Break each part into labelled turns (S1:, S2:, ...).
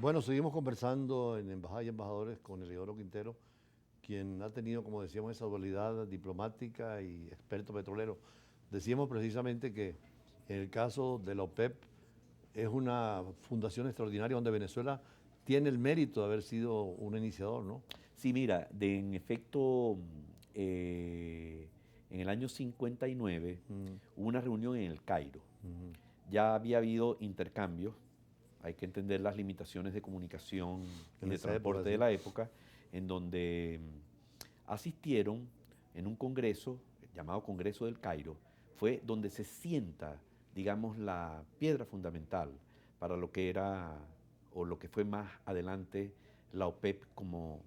S1: Bueno, seguimos conversando en Embajada y Embajadores con Eliodoro Quintero, quien ha tenido, como decíamos, esa dualidad diplomática y experto petrolero. Decíamos precisamente que en el caso de la OPEP es una fundación extraordinaria donde Venezuela tiene el mérito de haber sido un iniciador, ¿no?
S2: Sí, mira, en efecto, en el año 59
S1: Mm,
S2: hubo una reunión en el Cairo.
S1: mm,
S2: Ya había habido intercambios, hay que entender las limitaciones de comunicación y
S1: en
S2: de
S1: esa época,
S2: transporte de
S1: sí.
S2: la época, en donde asistieron en un congreso llamado Congreso del Cairo, fue donde se sienta, digamos, la piedra fundamental para lo que era o lo que fue más adelante la OPEP como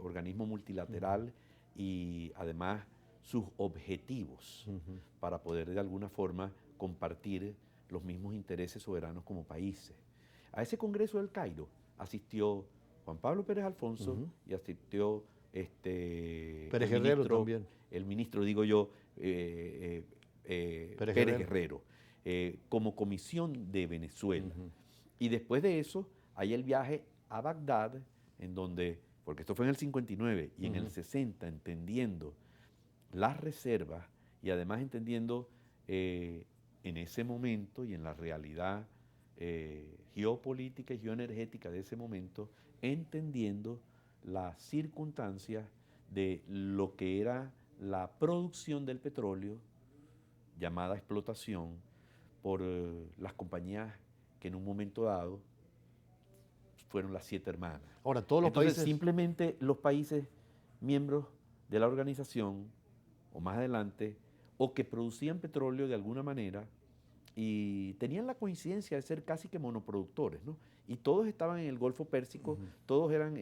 S2: organismo
S1: Ujú,
S2: multilateral y además sus objetivos
S1: ujú,
S2: para poder de alguna forma compartir los mismos intereses soberanos como países. A ese Congreso del Cairo asistió Juan Pablo Pérez Alfonso
S1: ujú.
S2: y asistió
S1: Pérez Guerrero también.
S2: el ministro, digo yo,
S1: Pérez
S2: Pérez
S1: Guerrero.
S2: Guerrero, como comisión de Venezuela.
S1: Ujú,
S2: Y después de eso, hay el viaje a Bagdad, en donde, porque esto fue en el 59 y en el
S1: ujú.
S2: 60, entendiendo las reservas y además entendiendo en ese momento y en la realidad geopolítica y geoenergética de ese momento, entendiendo las circunstancias de lo que era la producción del petróleo, llamada explotación, por las compañías que en un momento dado fueron las 7 hermanas.
S1: Ahora, todos los
S2: Entonces,
S1: países.
S2: simplemente los países miembros de la organización, o más adelante, o que producían petróleo de alguna manera, y tenían la coincidencia de ser casi que monoproductores, ¿no? Y todos estaban en el Golfo Pérsico,
S1: Ujú.
S2: todos eran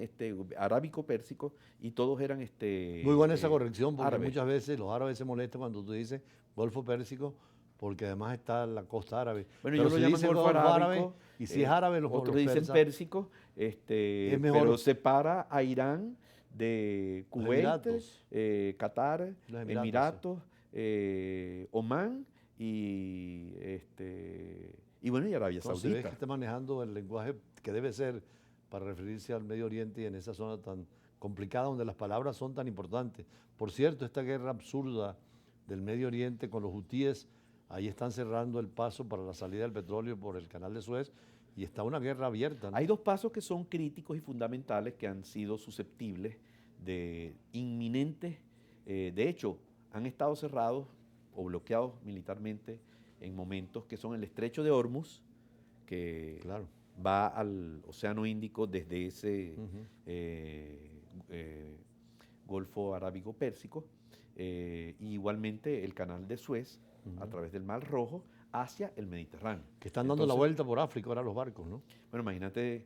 S2: arábico-pérsico, y todos eran
S1: Muy buena esa corrección porque
S2: árabes.
S1: muchas veces los árabes se molestan cuando tú dices Golfo Pérsico porque además está la costa árabe.
S2: Bueno,
S1: Pero
S2: ellos lo
S1: si
S2: llaman
S1: dice
S2: Golfo
S1: Golfo árabe
S2: Arábico,
S1: y si es árabe
S2: otros
S1: los
S2: dicen
S1: persas,
S2: Pérsico,
S1: es
S2: pero
S1: mejor
S2: separa a Irán de
S1: los
S2: Kuwait,
S1: Emiratos.
S2: Qatar,
S1: Los Emiratos, sí.
S2: Emiratos, Omán y bueno, y Arabia
S1: Entonces ves que
S2: Saudita.
S1: está manejando el lenguaje que debe ser para referirse al Medio Oriente y en esa zona tan complicada donde las palabras son tan importantes. Por cierto, esta guerra absurda del Medio Oriente con los hutíes, ahí están cerrando el paso para la salida del petróleo por el canal de Suez y está una guerra abierta,
S2: Hay
S1: ¿no?
S2: dos pasos que son críticos y fundamentales que han sido susceptibles de inminentes, de hecho, han estado cerrados o bloqueados militarmente en momentos que son el estrecho de Hormuz, que
S1: Claro.
S2: va al Océano Índico desde ese
S1: Ujú,
S2: Golfo Arábigo-Pérsico, y igualmente el Canal de Suez a
S1: ujú.
S2: través del Mar Rojo hacia el Mediterráneo.
S1: Que están dando la
S2: Entonces,
S1: vuelta por África ahora los barcos, ¿no?
S2: bueno, imagínate,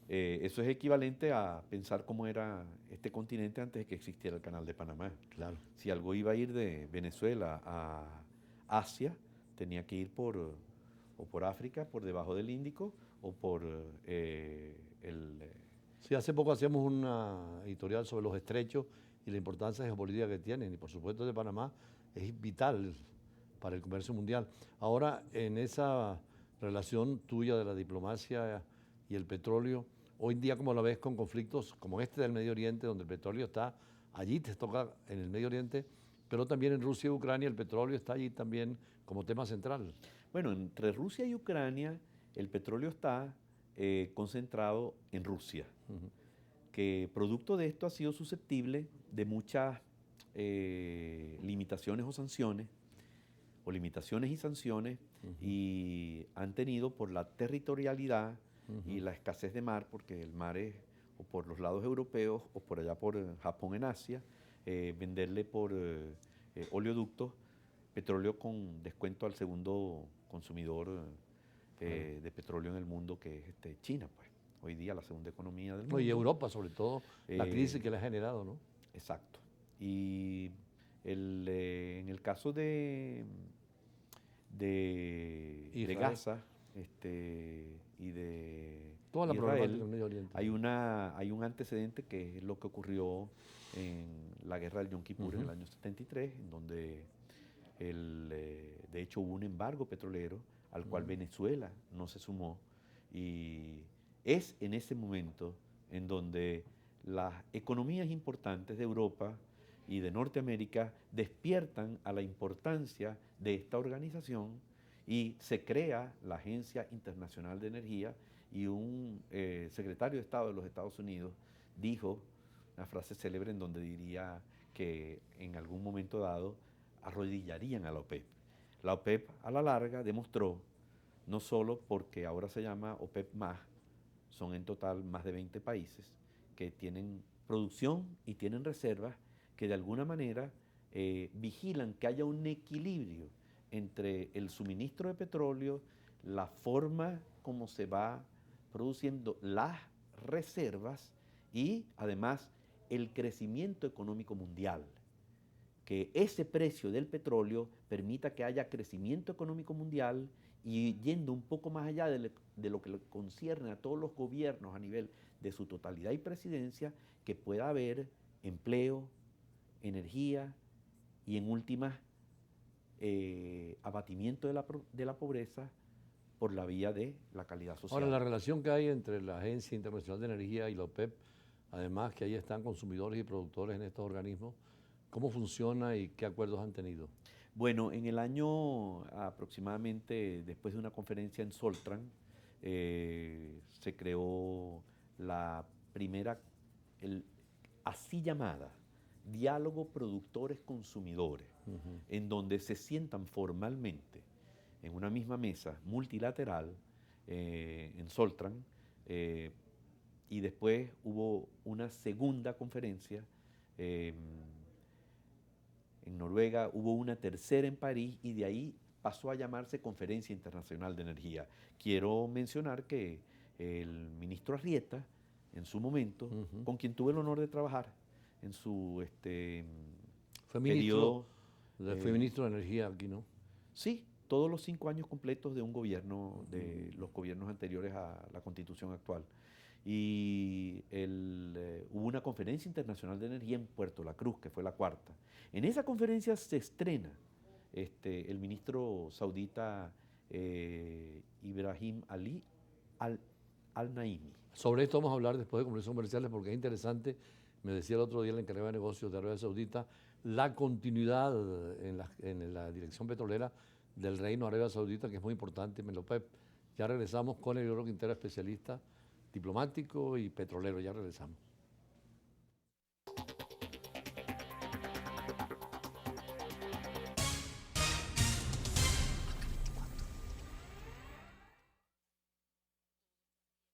S2: eso es equivalente a pensar cómo era este continente antes de que existiera el Canal de Panamá.
S1: Claro.
S2: Si algo iba a ir de Venezuela a Asia, tenía que ir o por África, por debajo del Índico, o por
S1: Sí, hace poco hacíamos una editorial sobre los estrechos y la importancia geopolítica que tienen. Y por supuesto de Panamá es vital para el comercio mundial. Ahora, en esa relación tuya de la diplomacia y el petróleo, hoy en día como la ves con conflictos como este del Medio Oriente, donde el petróleo está allí, te toca en el Medio Oriente, pero también en Rusia y Ucrania el petróleo está allí también como tema central.
S2: Bueno, entre Rusia y Ucrania, el petróleo está concentrado en Rusia,
S1: Ujú,
S2: que producto de esto ha sido susceptible de muchas limitaciones o sanciones, o limitaciones y sanciones,
S1: ujú,
S2: y han tenido por la territorialidad y
S1: ujú.
S2: la escasez de mar, porque el mar es o por los lados europeos o por allá por Japón en Asia, venderle por oleoductos petróleo con descuento al segundo consumidor
S1: Claro.
S2: de petróleo en el mundo, que es China, pues. Hoy día la segunda economía del
S1: No, y
S2: mundo.
S1: Europa, sobre todo, la crisis
S2: Eh,
S1: que le ha generado, ¿no?
S2: exacto. Y en el caso de
S1: Israel.
S2: Gaza y de
S1: Toda la problemática
S2: Israel,
S1: del Medio Oriente,
S2: hay,
S1: sí.
S2: hay un antecedente que es lo que ocurrió en la guerra del Yom Kippur en el
S1: Ujú,
S2: año 73, en donde de hecho hubo un embargo petrolero al cual
S1: ujú.
S2: Venezuela no se sumó, y es en ese momento en donde las economías importantes de Europa y de Norteamérica despiertan a la importancia de esta organización y se crea la Agencia Internacional de Energía y un secretario de Estado de los Estados Unidos dijo una frase célebre en donde diría que en algún momento dado arrodillarían a la OPEP. La OPEP a la larga demostró, no solo porque ahora se llama OPEP+, son en total más de 20 países que tienen producción y tienen reservas que de alguna manera vigilan que haya un equilibrio entre el suministro de petróleo, la forma como se va produciendo las reservas y además el crecimiento económico mundial. Que ese precio del petróleo permita que haya crecimiento económico mundial y yendo un poco más allá de lo que concierne a todos los gobiernos a nivel de su totalidad y presidencia, que pueda haber empleo, energía y en últimas abatimiento de la pobreza por la vía de la calidad social.
S1: Ahora, la relación que hay entre la Agencia Internacional de Energía y la OPEP, además que ahí están consumidores y productores en estos organismos, ¿cómo funciona y qué acuerdos han tenido?
S2: Bueno, en el año aproximadamente, después de una conferencia en Soltran, se creó la primera, así llamada, diálogo productores-consumidores, en donde se sientan formalmente en una misma mesa multilateral en Soltran, y después hubo una segunda conferencia en Noruega, hubo una tercera en París y de ahí pasó a llamarse Conferencia Internacional de Energía. Quiero mencionar que el ministro Arrieta, en su momento, con quien tuve el honor de trabajar en su
S1: Fue
S2: periodo...
S1: fue ministro de Energía aquí, ¿no?
S2: Sí, todos los 5 años completos de un gobierno, de los gobiernos anteriores a la Constitución actual. Y hubo una conferencia internacional de energía en Puerto La Cruz, que fue la cuarta. En esa conferencia se estrena el ministro saudita Ibrahim Ali Al-Naimi.
S1: Sobre esto vamos a hablar después de conversaciones comerciales porque es interesante, me decía el otro día el encargado de negocios de Arabia Saudita, la continuidad en la dirección petrolera del Reino de Arabia Saudita, que es muy importante en la OPEP. Ya regresamos con Eliodoro Quintero, especialista diplomático y petrolero, ya regresamos.